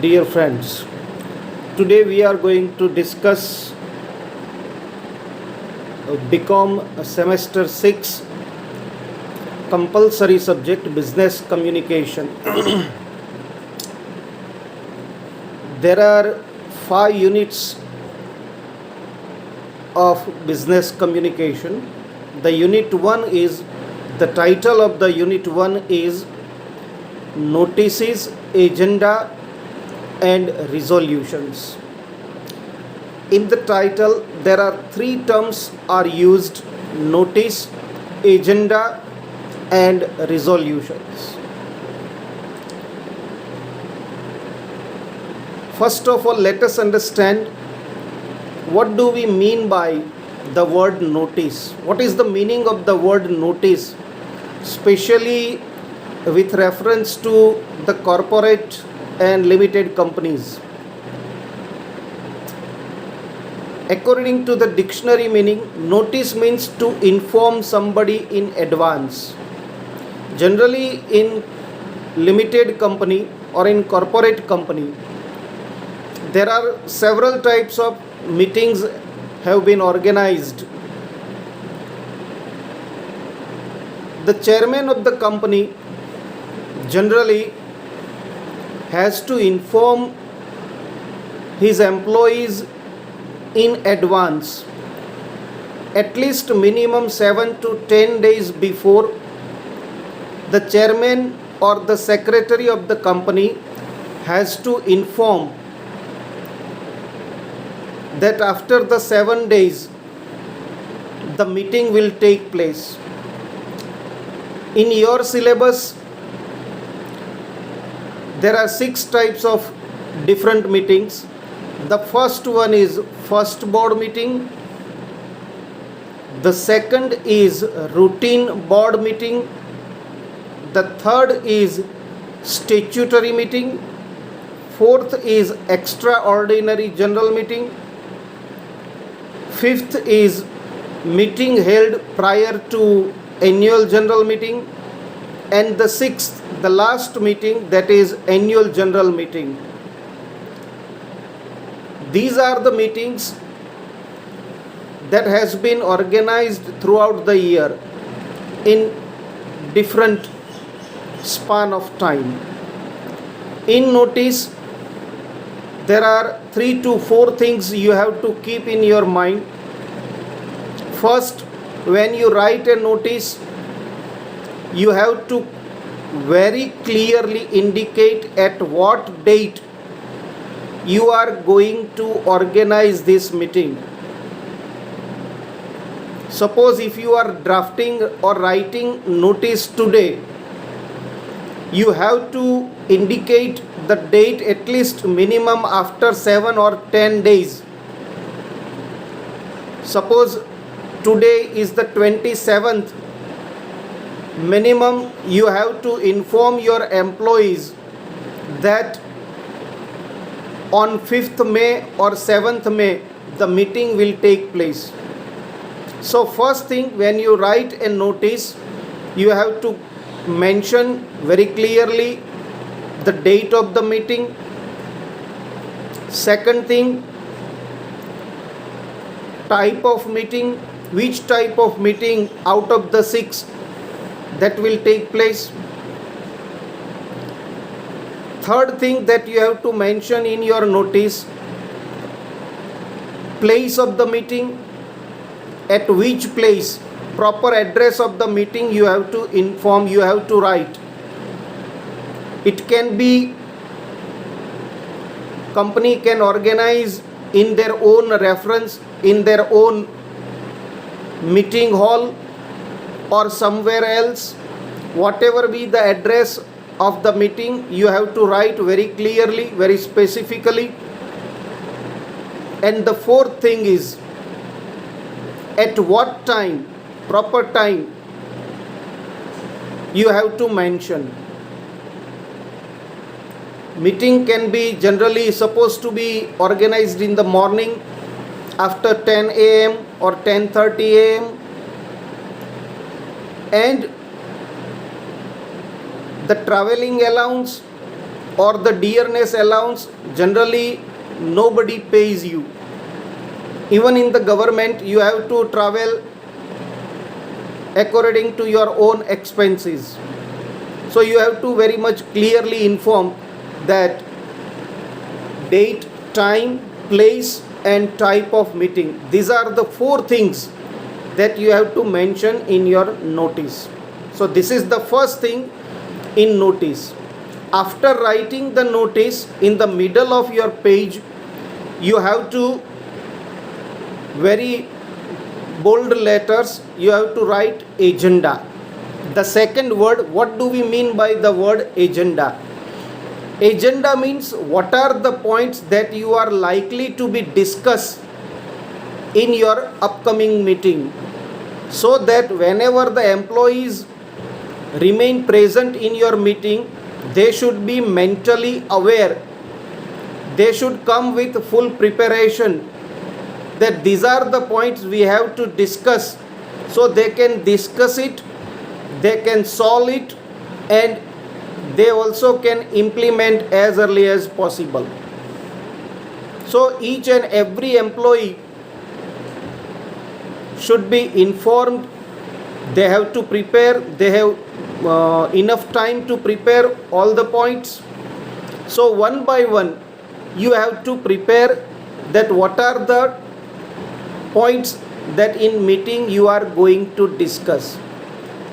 Dear friends, today we are going to discuss BCom semester 6 compulsory subject business communication. There are 5 units of business communication. The unit 1 is the title of the unit 1 is notices, agenda and resolutions. In the title there are 3 terms are used: notice, agenda and resolutions. First of all, let us understand what do we mean by the word notice. What is the meaning of the word notice, especially with reference to the corporate and limited companies? According to the dictionary meaning, notice means to inform somebody in advance. Generally in limited company or in corporate company, there are several types of meetings have been organized. The chairman of the company generally has to inform his employees in advance, at least minimum 7 to 10 days before. The chairman or the secretary of the company has to inform that after the 7 days the meeting will take place. In your syllabus there are 6 types of different meetings. The first one is first board meeting. The second is routine board meeting. The third is statutory meeting. Fourth is extraordinary general meeting. Fifth is meeting held prior to annual general meeting. And the sixth, the last meeting, that is annual general meeting. These are the meetings that has been organized throughout the year in different span of time. In notice, there are 3 to 4 things you have to keep in your mind. First, when you write a notice, you have to very clearly indicate at what date you are going to organize this meeting. Suppose if you are drafting or writing notice today, you have to indicate the date at least minimum after 7 or 10 days. Suppose today is the 27th, minimum you have to inform your employees that on 5th May or 7th May the meeting will take place. So first thing, when you write a notice, you have to mention very clearly the date of the meeting. Second thing, type of meeting, which type of meeting out of the 6 that will take place. Third thing that you have to mention in your notice, place of the meeting, at which place, proper address of the meeting you have to inform, you have to write. It can be company can organize in their own reference, in their own meeting hall or somewhere else. Whatever be the address of the meeting, you have to write very clearly, very specifically. And the fourth thing is at what time, proper time, you have to mention. Meeting can be generally supposed to be organized in the morning after 10 a.m. or 10:30 a.m. and the traveling allowance or the dearness allowance, generally nobody pays you. Even in the government, you have to travel according to your own expenses. So you have to very much clearly inform that date, time, place and type of meeting. These are the 4 things that you have to mention in your notice. So this is the first thing in notice. After writing the notice, in the middle of your page, you have to very bold letters, you have to write agenda. The second word, what do we mean by the word agenda? Agenda means what are the points that you are likely to be discussed in your upcoming meeting, so that whenever the employees remain present in your meeting, they should be mentally aware. They should come with full preparation that these are the points we have to discuss, so they can discuss it, they can solve it, and they also can implement as early as possible. So each and every employee should be informed. They have to prepare, they have enough time to prepare all the points. So one by one you have to prepare that what are the points that in meeting you are going to discuss.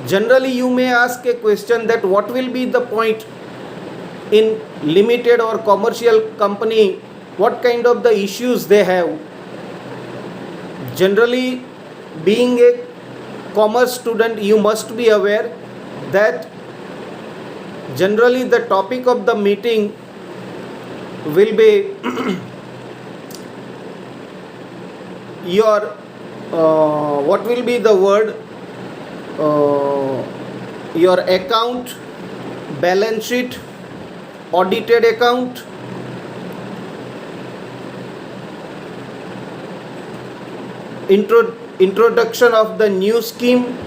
Generally you may ask a question that what will be the point in limited or commercial company, what kind of the issues they have. Generally, being a commerce student, you must be aware that generally the topic of the meeting will be your what will be the word, your account, balance sheet, audited account, introduction of the new scheme,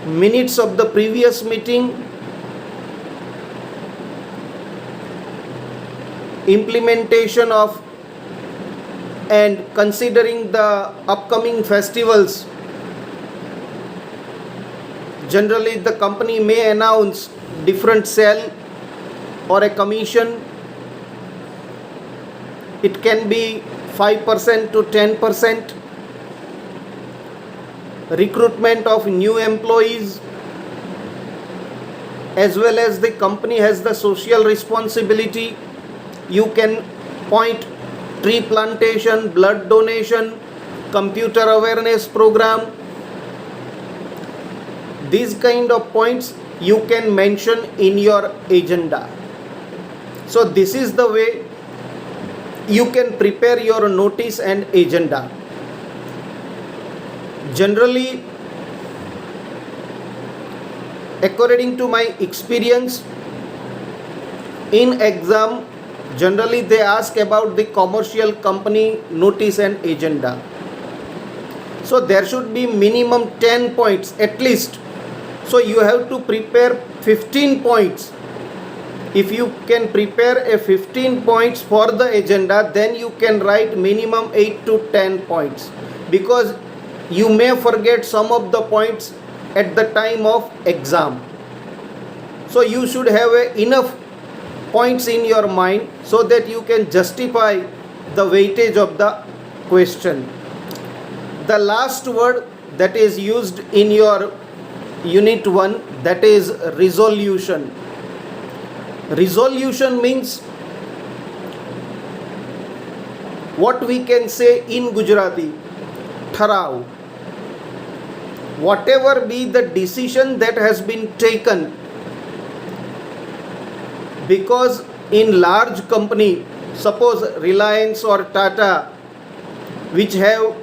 minutes of the previous meeting, implementation of and considering the upcoming festivals. Generally the company may announce different sale or a commission. It can be 5% to 10%. Recruitment of new employees, as well as the company has the social responsibility. You can point tree plantation, blood donation, computer awareness program. These kind of points you can mention in your agenda. So this is the way you can prepare your notice and agenda. Generally, according to my experience, in exam, generally they ask about the commercial company notice and agenda. So there should be minimum 10 points at least. So you have to prepare 15 points. If you can prepare a 15 points for the agenda, then you can write minimum 8 to 10 points, because you may forget some of the points at the time of exam. So you should have enough points in your mind so that you can justify the weightage of the question. The last word that is used in your unit 1, that is resolution. Resolution means what we can say in Gujarati, tharav. Whatever be the decision that has been taken, because in large company, suppose Reliance or Tata, which have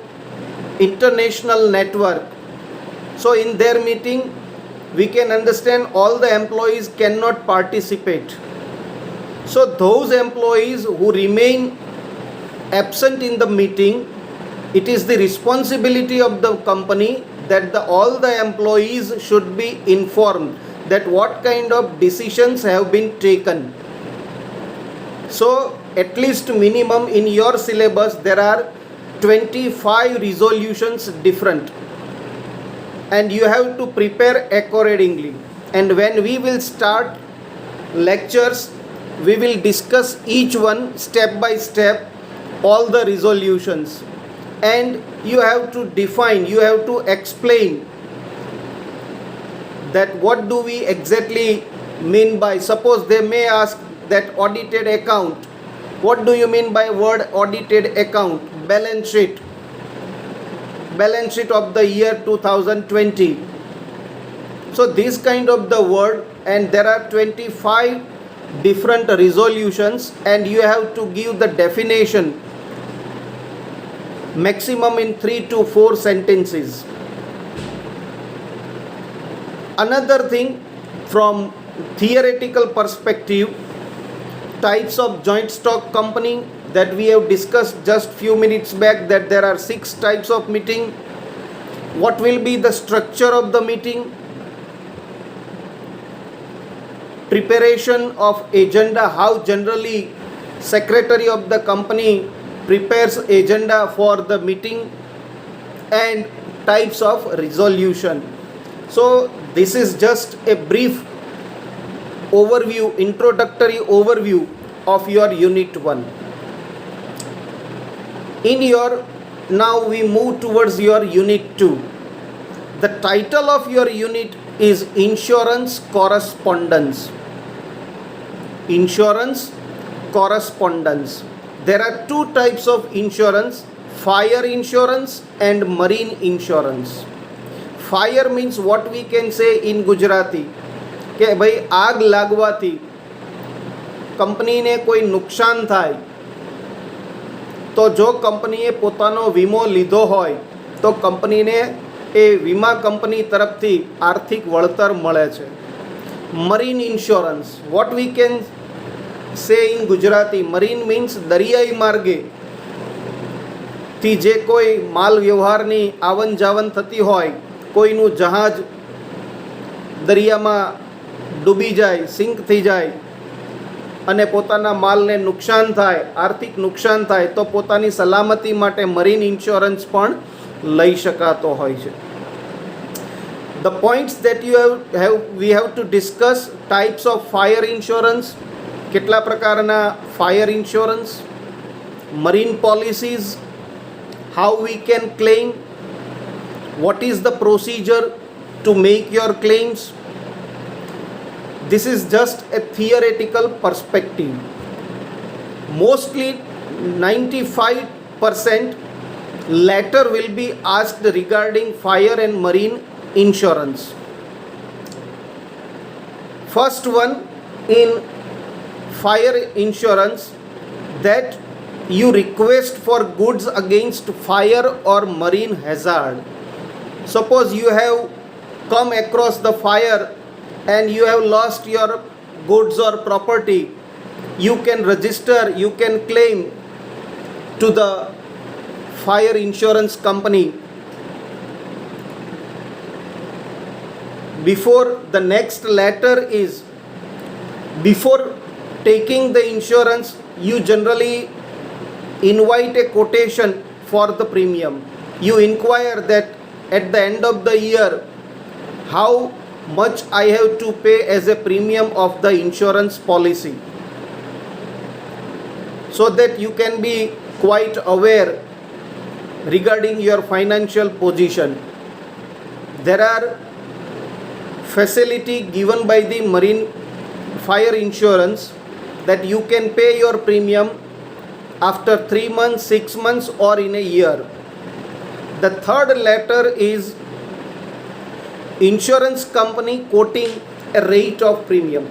international network, so in their meeting we can understand all the employees cannot participate. So those employees who remain absent in the meeting, it is the responsibility of the company that all the employees should be informed that what kind of decisions have been taken. So at least minimum in your syllabus there are 25 resolutions different, and you have to prepare accordingly. And when we will start lectures, we will discuss each one step by step, all the resolutions, and you have to define, you have to explain that what do we exactly mean by, suppose they may ask that audited account, what do you mean by word audited account? Balance sheet of the year 2020. So this kind of the word, and there are 25 different resolutions, and you have to give the definition maximum in 3 to 4 sentences. Another thing, from theoretical perspective, types of joint stock company that we have discussed just few minutes back, that there are 6 types of meeting. What will be the structure of the meeting? Preparation of agenda, how generally secretary of the company prepares agenda for the meeting, and types of resolution. So this is just a brief overview, introductory overview of your unit 1. Now we move towards your unit 2. The title of your unit is Insurance Correspondence. Insurance correspondence. There are 2 types of insurance: fire insurance and marine insurance. Fire means what we can say in Gujarati કે ભાઈ આગ લાગવાથી કંપનીને કોઈ નુકસાન થાય, તો જો કંપનીએ પોતાનો વીમો લીધો હોય તો કંપનીને એ વીમા કંપની તરફથી આર્થિક વળતર મળે છે. Marine insurance, what we can say in Gujarati, marine means દરિયાઈ માર્ગે થી જે કોઈ માલ વ્યવહારની આવન જાવન થતી હોય, કોઈનું જહાજ દરિયામાં ડૂબી જાય, સિંક થઈ જાય અને પોતાના માલને નુકસાન થાય, આર્થિક નુકસાન થાય, તો પોતાની સલામતી માટે મરીન ઇન્સ્યોરન્સ પણ લઈ શકાતો હોય છે. The points that we have to discuss: types of fire insurance, કેટલા પ્રકારના fire insurance, marine policies, how we can claim, what is the procedure to make your claims. This is just a theoretical perspective. Mostly 95% letter will be asked regarding fire and marine insurance. First one, in fire insurance, that you request for goods against fire or marine hazard. Suppose you have come across the fire and you have lost your goods or property, you can register, you can claim to the fire insurance company. Before the next letter is, before taking the insurance, you generally invite a quotation for the premium. You inquire that at the end of the year, how much I have to pay as a premium of the insurance policy, so that you can be quite aware regarding your financial position. There are facility given by the marine fire insurance that you can pay your premium after 3 months, 6 months, or in a year. The third letter is insurance company quoting a rate of premium.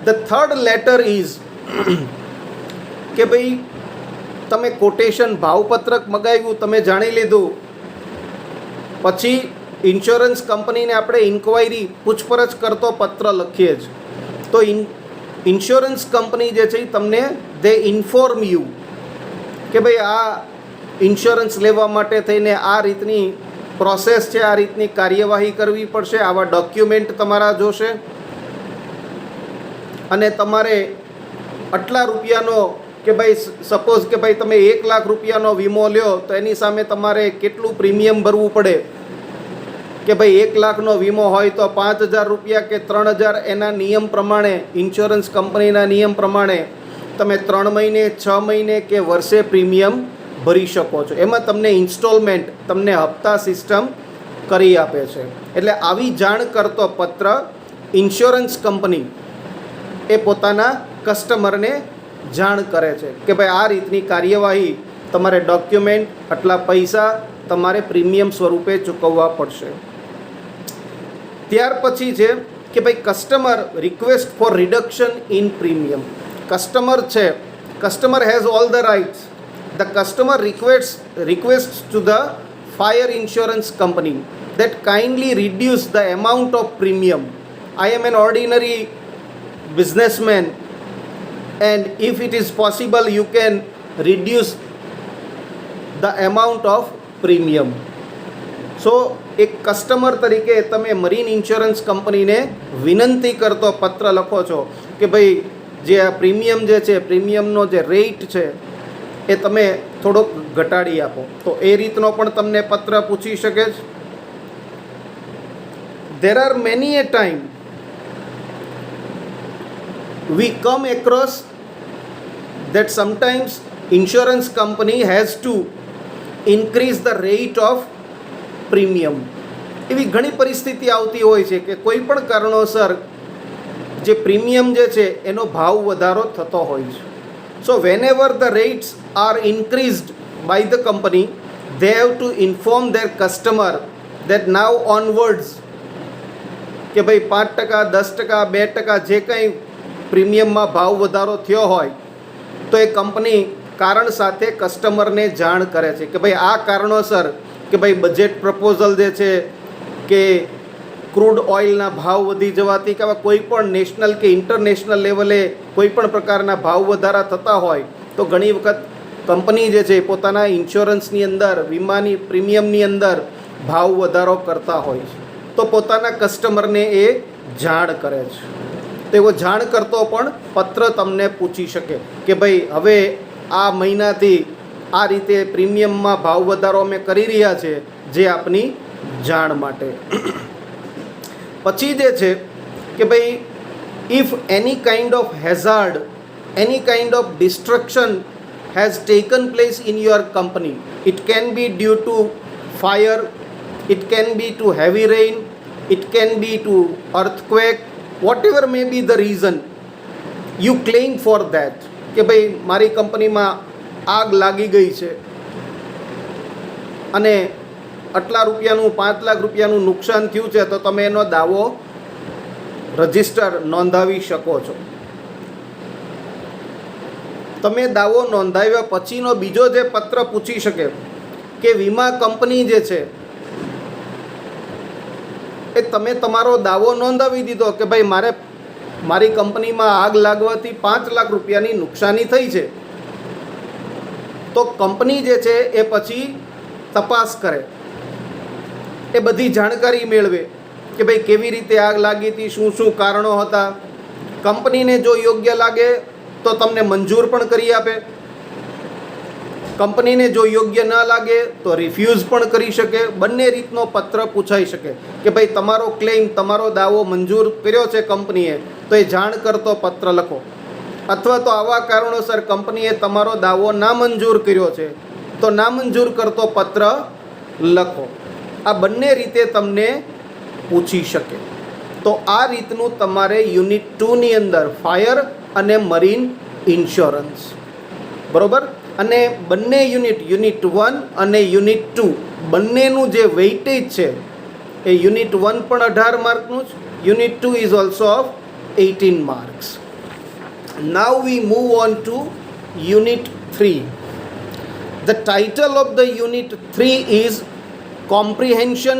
The third letter is કે ભાઈ તમે quotation ભાવપત્રક મગાવ્યું, તમે જાણી લીધું, પછી insurance કંપનીને આપણે ઇન્ક્વાયરી પૂછપરછ કરતો પત્ર લખીએ જ, તો ઇન્સ્યોરન્સ કંપની જે છે તમને દે ઇન્ફોર્મ યુ કે ભાઈ આ ઇન્સ્યોરન્સ લેવા માટે થઈને આ રીતની પ્રોસેસ છે, આ રીતની કાર્યવાહી કરવી પડશે, આવા ડોક્યુમેન્ટ તમારા જોશે અને તમારે આટલા રૂપિયાનો કે ભાઈ સપોઝ કે ભાઈ તમે 1 લાખ રૂપિયાનો વીમો લ્યો તો એની સામે તમારે કેટલું પ્રીમિયમ ભરવું પડે કે ભાઈ 1 લાખનો વીમો હોય તો 5,000 રૂપિયા કે 3,000 એના નિયમ પ્રમાણે, ઇન્સ્યોરન્સ કંપનીના નિયમ પ્રમાણે તમે 3 મહિને, 6 મહિને કે વર્ષે પ્રીમિયમ ભરી શકો છો. એમાં તમને ઇન્સ્ટોલમેન્ટ, તમને હપ્તા સિસ્ટમ કરી આપે છે. એટલે આવી જાણ કરતો પત્ર ઇન્સ્યોરન્સ કંપની એ પોતાના કસ્ટમરને જાણ કરે છે કે ભાઈ આ રીતની કાર્યવાહી, તમારે ડોક્યુમેન્ટ, આટલા પૈસા તમારે પ્રીમિયમ સ્વરૂપે ચૂકવવા પડશે. ત્યાર પછી છે કે ભાઈ customer request for reduction in premium. Customer has all the rights. The customer request to the fire insurance company that kindly reduce the amount of premium. I am an ordinary businessman and if it is possible you can reduce the amount of premium. So એક customer તરીકે તમે marine insurance કંપનીને વિનંતી કરતો પત્ર લખો છો કે ભાઈ જે આ પ્રીમિયમ જે છે, પ્રીમિયમનો જે રેટ છે એ તમે થોડોક ઘટાડી આપો. તો એ રીતનો પણ તમને પત્ર પૂછી શકે છે. There are many a time we come across that sometimes insurance company has to increase the rate of premium. એવી ઘણી પરિસ્થિતિ આવતી હોય છે કે કોઈ પણ કારણોસર જે પ્રીમિયમ જે છે એનો ભાવ વધારો થતો હોય છે. So whenever the rates are increased by the company, they have to inform their customer that now onwards કે ભાઈ 5%, 10%, 2% જે કંઈ પ્રીમિયમમાં ભાવ વધારો થયો હોય તો એ કંપની કારણ સાથે કસ્ટમરને જાણ કરે છે કે ભાઈ આ કારણોસર કે ભાઈ બજેટ પ્રપોઝલ જે છે કે ક્રૂડ ઓઇલના ભાવ વધી જવાથી કે કોઈ પણ નેશનલ કે ઇન્ટરનેશનલ લેવલે કોઈ પણ પ્રકારના ભાવ વધારા થતા હોય તો ઘણી વખત કંપની જે છે પોતાના ઇન્સ્યોરન્સની અંદર, વીમાની પ્રીમિયમની અંદર ભાવ વધારો કરતા હોય છે તો પોતાના કસ્ટમરને એ જાણ કરે છે. તેઓ જાણ કરતો પણ પત્ર તમને પૂછી શકે કે ભાઈ હવે આ મહિનાથી આ રીતે પ્રીમિયમમાં ભાવ વધારો અમે કરી રહ્યા છે, જે આપની જાણ માટે. પછી જે છે કે ભાઈ if any kind of hazard, any kind of destruction has taken place in your company, it can be due to fire, it can be to heavy rain, it can be to earthquake, whatever may be the reason, you claim for that કે ભાઈ મારી કંપનીમાં આગ લાગી ગઈ છે અને આટલા રૂપિયાનું, 5 લાખ રૂપિયાનું નુકસાન થયું છે તો તમે એનો દાવો રજિસ્ટર નોંધાવી શકો છો. તમે દાવો નોંધાવ્યા પછીનો બીજો જે પત્ર પૂછી શકે કે વીમા કંપની જે છે એ તમે તમારો દાવો નોંધાવી દીધો કે ભાઈ મારી કંપનીમાં આગ લાગવાથી 5 લાખ રૂપિયાની નુકસાની થઈ છે, તો કંપની જે છે એ પછી તપાસ કરે, એ બધી જાણકારી મેળવે કે ભાઈ કેવી રીતે આગ લાગી હતી, શું શું કારણો હતા. કંપનીને જો યોગ્ય લાગે તો તમને મંજૂર પણ કરી આપે, કંપનીને જો યોગ્ય ન લાગે તો રિફ્યુઝ પણ કરી શકે. બંને રીતનો પત્ર પૂછાઈ શકે કે ભાઈ તમારો ક્લેમ, તમારો દાવો મંજૂર કર્યો છે કંપનીએ તો એ જાણ કરતો પત્ર લખો, અથવા તો આવા કારણોસર કંપનીએ તમારો દાવો નામંજૂર કર્યો છે તો નામંજૂર કરતો પત્ર લખો. આ બંને રીતે તમને પૂછી શકે. તો આ રીતનું તમારે યુનિટ 2ની અંદર ફાયર અને મરીન ઇન્સ્યોરન્સ, બરાબર. અને બંને યુનિટ 1 અને યુનિટ 2 બંનેનું જે વેઇટેજ છે એ યુનિટ 1 પણ 18 માર્કનું જ, unit 2 is also of 18 marks. Now V move on two unit 3. The title of the unit 3 is Comprehension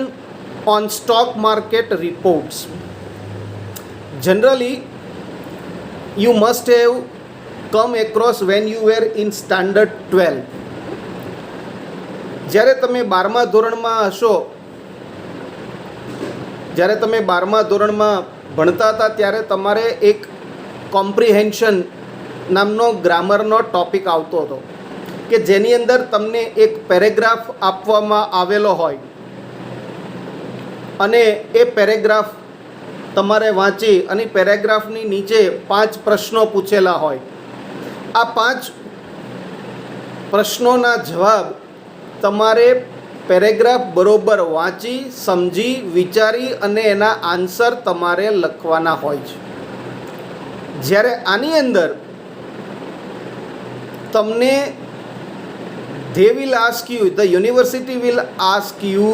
on Stock Market Reports. Generally, you must have come across when you were in standard 12. જ્યારે તમે 12મા ધોરણમાં હશો જ્યારે તમે 12મા ધોરણમાં ભણતા હતા ત્યારે તમારે એક કોમ્પ્રિહેન્શન નામનો ગ્રામરનો ટૉપિક આવતો હતો કે જેની અંદર તમને એક પેરેગ્રાફ આપવામાં આવેલો હોય અને એ પેરેગ્રાફ તમારે વાંચી અને પેરેગ્રાફની નીચે 5 પ્રશ્નો પૂછેલા હોય. આ 5 પ્રશ્નોના જવાબ તમારે પેરેગ્રાફ બરોબર વાંચી, સમજી, વિચારી અને એના આન્સર તમારે લખવાના હોય છે. જ્યારે આની અંદર તમને they will ask you, the university will ask you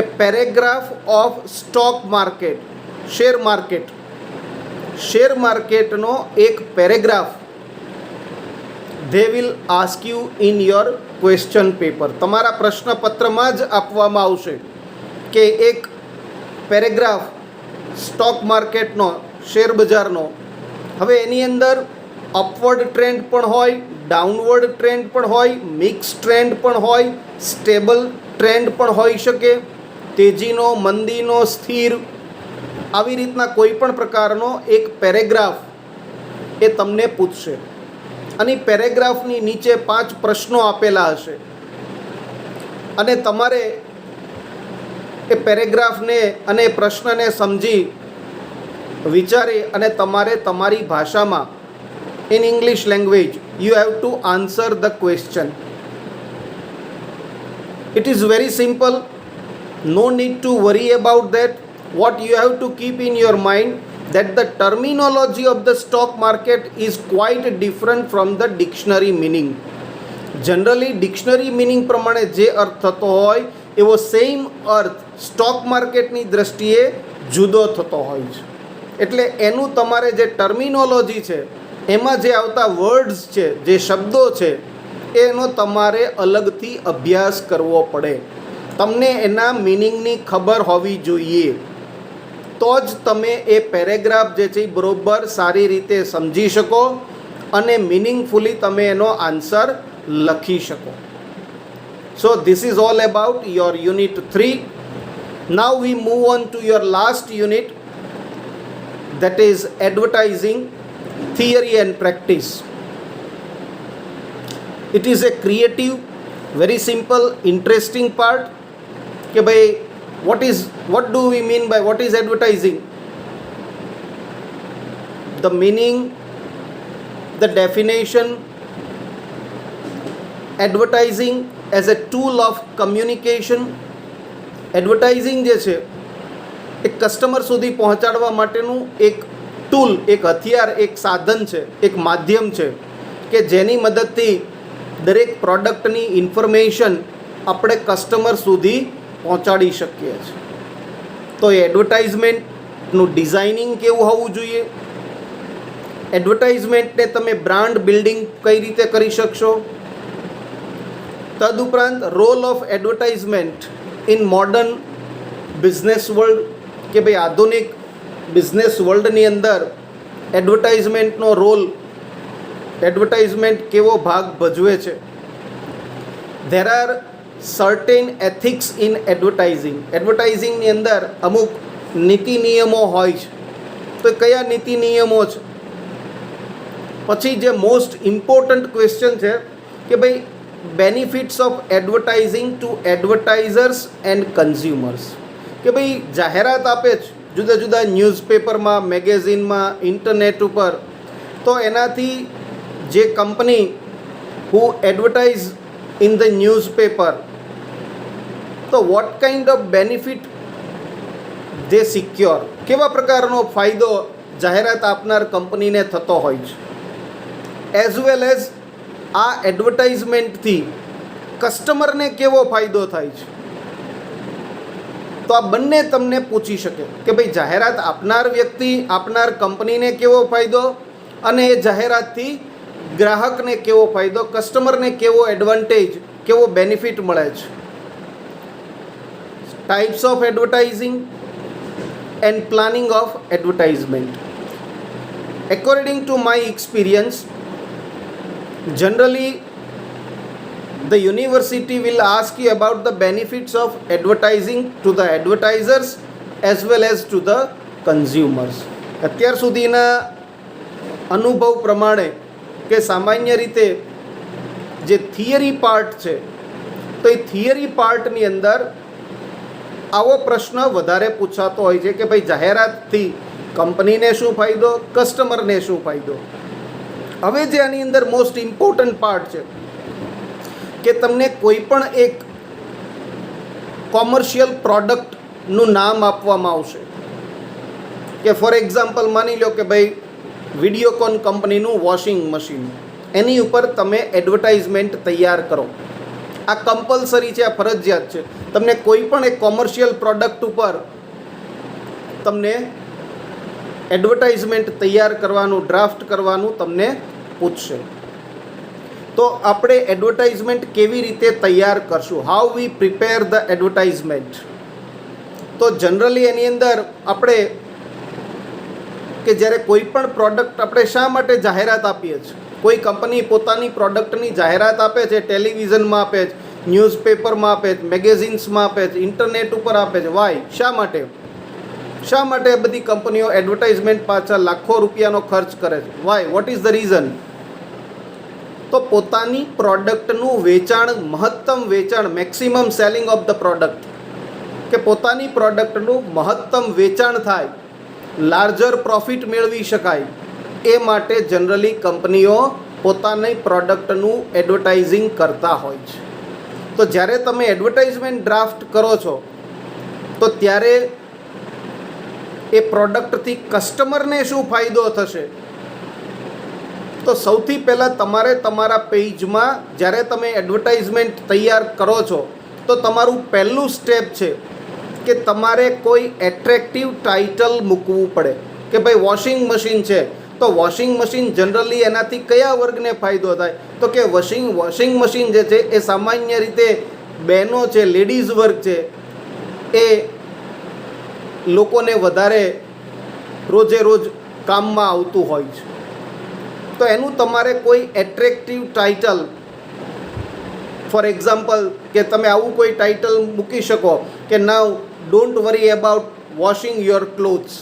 a paragraph of stock market, share માર્કેટનો એક paragraph they will ask you in your question paper. તમારા પ્રશ્નપત્રમાં જ આપવામાં આવશે કે એક પેરેગ્રાફ સ્ટોક માર્કેટનો, શેર બજારનો. હવે એની અંદર અપવર્ડ ટ્રેન્ડ પણ હોય, ડાઉનવર્ડ ટ્રેન્ડ પણ હોય, મિક્સ ટ્રેન્ડ પણ હોય, સ્ટેબલ ટ્રેન્ડ પણ હોઈ શકે, તેજીનો, મંદીનો, સ્થિર, આવી રીતના કોઈ પણ પ્રકારનો એક પેરેગ્રાફ એ તમને પૂછશે અને પેરેગ્રાફની નીચે 5 પ્રશ્નો આપેલા હશે અને તમારે એ પેરેગ્રાફને અને પ્રશ્નને સમજી, વિચારી અને તમારે તમારી ભાષામાં in English language you have to answer the question. It is very simple, no need to worry about that. What you have to keep in your mind that the terminology of the stock market is quite different from the dictionary meaning. Generally dictionary meaning પ્રમાણે જે અર્થ થતો હોય એવો same અર્થ stock માર્કેટની દ્રષ્ટિએ જુદો થતો હોય છે. એટલે એનું તમારે જે ટર્મિનોલોજી છે, એમાં જે આવતા વર્ડ્સ છે, જે શબ્દો છે, એનો તમારે અલગથી અભ્યાસ કરવો પડે. તમને એના મિનિંગની ખબર હોવી જોઈએ, તો જ તમે એ પેરેગ્રાફ જે છે બરોબર સારી રીતે સમજી શકો અને મિનિંગફુલી તમે એનો આન્સર લખી શકો. So this is all about your unit 3. Now V move on to your last unit, that is advertising theory and practice. It is a creative, very simple, interesting part કે ભાઈ what do we mean by what is advertising? The meaning, the definition. Advertising as a tool of communication. Advertising જે છે એક customer સુધી પહોંચાડવા માટેનું એક tool, એક હથિયાર, એક સાધન છે, એક માધ્યમ છે કે જેની મદદથી દરેક પ્રોડક્ટની ઇન્ફોર્મેશન આપણે કસ્ટમર સુધી પહોંચાડી શકીએ છીએ. તો એ એડવર્ટાઇઝમેન્ટનું ડિઝાઇનિંગ કેવું હોવું જોઈએ, એડવર્ટાઇઝમેન્ટને તમે બ્રાન્ડ બિલ્ડિંગ કઈ રીતે કરી શકશો, તદુપરાંત role of advertisement in modern business world કે ભાઈ આધુનિક બિઝનેસ વર્લ્ડની અંદર એડવર્ટાઇઝમેન્ટનો રોલ, એડવર્ટાઇઝમેન્ટ કેવો ભાગ ભજવે છે. There are certain ethics in advertising. એડવર્ટાઇઝિંગની અંદર અમુક નીતિ નિયમો હોય છે. તો કયા નીતિ નિયમો છે? પછી જે મોસ્ટ ઇમ્પોર્ટન્ટ ક્વેશ્ચન છે કે ભાઈ benefits of advertising to advertisers and consumers. કે ભાઈ જાહેરાત આપે છે જુદા જુદા ન્યૂઝપેપરમાં, મેગેઝિનમાં, ઇન્ટરનેટ ઉપર, તો એનાથી જે company who advertise in the newspaper, તો what kind of benefit they secure, કેવા પ્રકારનો ફાયદો જાહેરાત આપનાર કંપનીને થતો હોય છે. એઝ વેલ એઝ આ એડવર્ટાઇઝમેન્ટથી કસ્ટમરને કેવો ફાયદો થાય છે. તો આ બંને તમને પૂછી શકે કે ભાઈ જાહેરાત આપનાર વ્યક્તિ, આપનાર કંપનીને કેવો ફાયદો અને એ જાહેરાતથી ગ્રાહકને કેવો ફાયદો, કસ્ટમરને કેવો એડવાન્ટેજ, કેવો બેનિફિટ મળે છે. Types of advertising and planning of advertisement. According to my experience, generally the university will ask you about the benefits of advertising to the advertisers as well as to the consumers. અત્યાર સુધીના અનુભવ પ્રમાણે કે સામાન્ય રીતે જે theory part છે, તો એ થિયરી પાર્ટની અંદર આવો પ્રશ્ન વધારે પૂછાતો હોય છે કે ભાઈ જાહેરાતથી કંપનીને શું ફાયદો, કસ્ટમરને શું ફાયદો. હવે જે આની અંદર મોસ્ટ ઇમ્પોર્ટન્ટ પાર્ટ છે કે તમને કોઈ પણ એક કોમર્શિયલ પ્રોડક્ટનું નામ આપવામાં આવશે કે ફોર એક્ઝામ્પલ માની લો કે ભાઈ વિડીયોકોન કંપનીનું વોશિંગ મશીન, એની ઉપર તમે એડવર્ટાઇઝમેન્ટ તૈયાર કરો. આ કમ્પલસરી છે, આ ફરજિયાત છે. તમને કોઈ પણ એક કોમર્શિયલ પ્રોડક્ટ ઉપર તમને એડવર્ટાઇઝમેન્ટ તૈયાર કરવાનું, ડ્રાફ્ટ કરવાનું તમને પૂછશે. તો આપણે એડવર્ટાઇઝમેન્ટ કેવી રીતે તૈયાર કરશું, how we prepare the advertisement. તો જનરલી એની અંદર આપણે કે જ્યારે કોઈ પણ પ્રોડક્ટ આપણે શા માટે જાહેરાત આપીએ છીએ, કોઈ કંપની પોતાની પ્રોડક્ટની જાહેરાત આપે છે, ટેલિવિઝનમાં આપે છે, ન્યૂઝપેપરમાં આપે છે, મેગેઝિન્સમાં આપે છે, ઇન્ટરનેટ ઉપર આપે છે. વાય? શા માટે? શા માટે બધી કંપનીઓ એડવર્ટાઇઝમેન્ટ પાછળ લાખો રૂપિયાનો ખર્ચ કરે છે? Why? What is the reason? તો પોતાની પ્રોડક્ટનું વેચાણ, મહત્તમ વેચાણ, maximum selling of the product, કે પોતાની પ્રોડક્ટનું મહત્તમ વેચાણ થાય, લાર્જર પ્રોફિટ મેળવી શકાય, એ માટે જનરલી કંપનીઓ પોતાની પ્રોડક્ટનું એડવર્ટાઇઝિંગ કરતા હોય છે. તો જ્યારે તમે એડવર્ટાઇઝમેન્ટ ડ્રાફ્ટ કરો છો તો ત્યારે એ પ્રોડક્ટથી કસ્ટમરને શું ફાયદો થશે? તો સૌથી પહેલાં તમારે તમારા પેજમાં જ્યારે તમે એડવર્ટાઇઝમેન્ટ તૈયાર કરો છો તો તમારું પહેલું સ્ટેપ છે કે તમારે કોઈ એટ્રેક્ટિવ ટાઇટલ મૂકવું પડે કે ભાઈ વોશિંગ મશીન છે, તો વોશિંગ મશીન જનરલી એનાથી કયા વર્ગને ફાયદો થાય? તો કે વોશિંગ મશીન જે છે એ સામાન્ય રીતે બહેનો છે, લેડીઝ વર્ગ છે, એ લોકોને વધારે રોજે રોજ કામમાં આવતું હોય છે. તો એનું તમારે કોઈ એટ્રેક્ટિવ ટાઇટલ, ફોર એક્ઝામ્પલ કે તમે આવું કોઈ ટાઇટલ મૂકી શકો કે now don't worry about washing your clothes.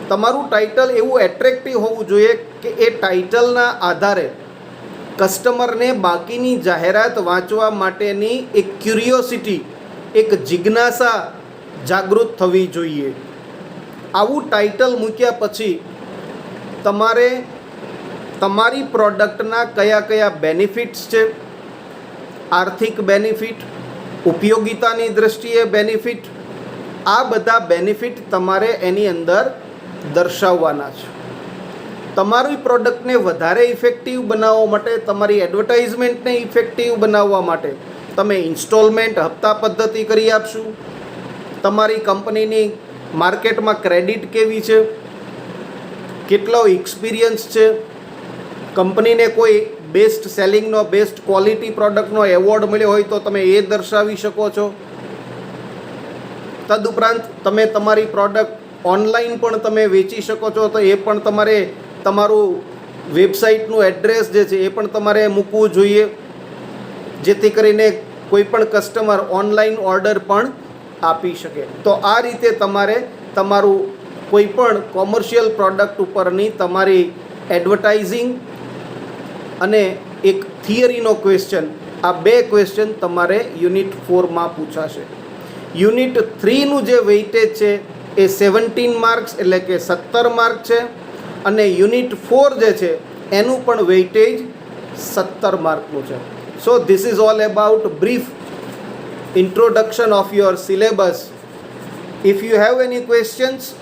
તમારું ટાઇટલ એવું એટ્રેક્ટિવ હોવું જોઈએ કે એ ટાઇટલના આધારે કસ્ટમરને બાકીની જાહેરાત વાંચવા માટેની એક ક્યુરિયોસિટી, એક જિજ્ઞાસા જાગૃત થવી જોઈએ. આવું ટાઇટલ મૂક્યા પછી તમારે તમારી પ્રોડક્ટના કયા કયા બેનિફિટ્સ છે, આર્થિક બેનિફિટ, ઉપયોગિતાની દૃષ્ટિએ બેનિફિટ, આ બધા બેનિફિટ તમારે એની અંદર દર્શાવવાના છે. તમારી પ્રોડક્ટને વધારે ઇફેક્ટિવ બનાવવા માટે, તમારી એડવર્ટાઇઝમેન્ટને ઇફેક્ટિવ બનાવવા માટે તમે ઇન્સ્ટોલમેન્ટ, હપ્તા પદ્ધતિ કરી આપશું. તમારી કંપનીની માર્કેટમાં ક્રેડિટ કેવી છે, કેટલો એક્સપિરિયન્સ છે, કંપનીને કોઈ બેસ્ટ સેલિંગનો, બેસ્ટ ક્વોલિટી પ્રોડક્ટનો એવોર્ડ મળ્યો હોય તો તમે એ દર્શાવી શકો છો. તદુપરાંત તમે તમારી પ્રોડક્ટ ઓનલાઈન પણ તમે વેચી શકો છો, તો એ પણ તમારે તમારું વેબસાઇટનું એડ્રેસ જે છે એ પણ તમારે મૂકવું જોઈએ, જેથી કરીને કોઈ પણ કસ્ટમર ઓનલાઈન ઓર્ડર પણ આપી શકે. તો આ રીતે તમારે તમારું કોઈ પણ કોમર્શિયલ પ્રોડક્ટ ઉપરની તમારી એડવર્ટાઇઝિંગ અને એક થિયરીનો ક્વેશ્ચન, આ બે ક્વેશ્ચન તમારે યુનિટ 4માં પૂછાશે. યુનિટ 3નું જે વેઇટેજ છે એ 17 માર્ક્સ એટલે કે 17 માર્ક છે, અને યુનિટ 4 જે છે એનું પણ વેઇટેજ 17 માર્કનું છે. So this is all about brief introduction of your syllabus. If you have any questions,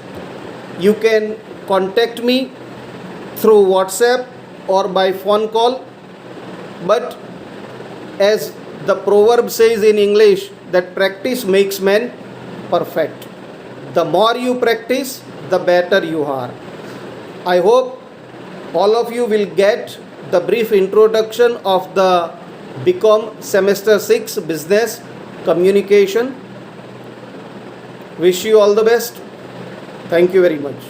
you can contact me through WhatsApp or by phone call. But as the proverb says in English, that practice makes man perfect. The more you practice, the better you are. I hope all of you will get the brief introduction of the BCom semester 6 business communication. Wish you all the best. Thank you very much.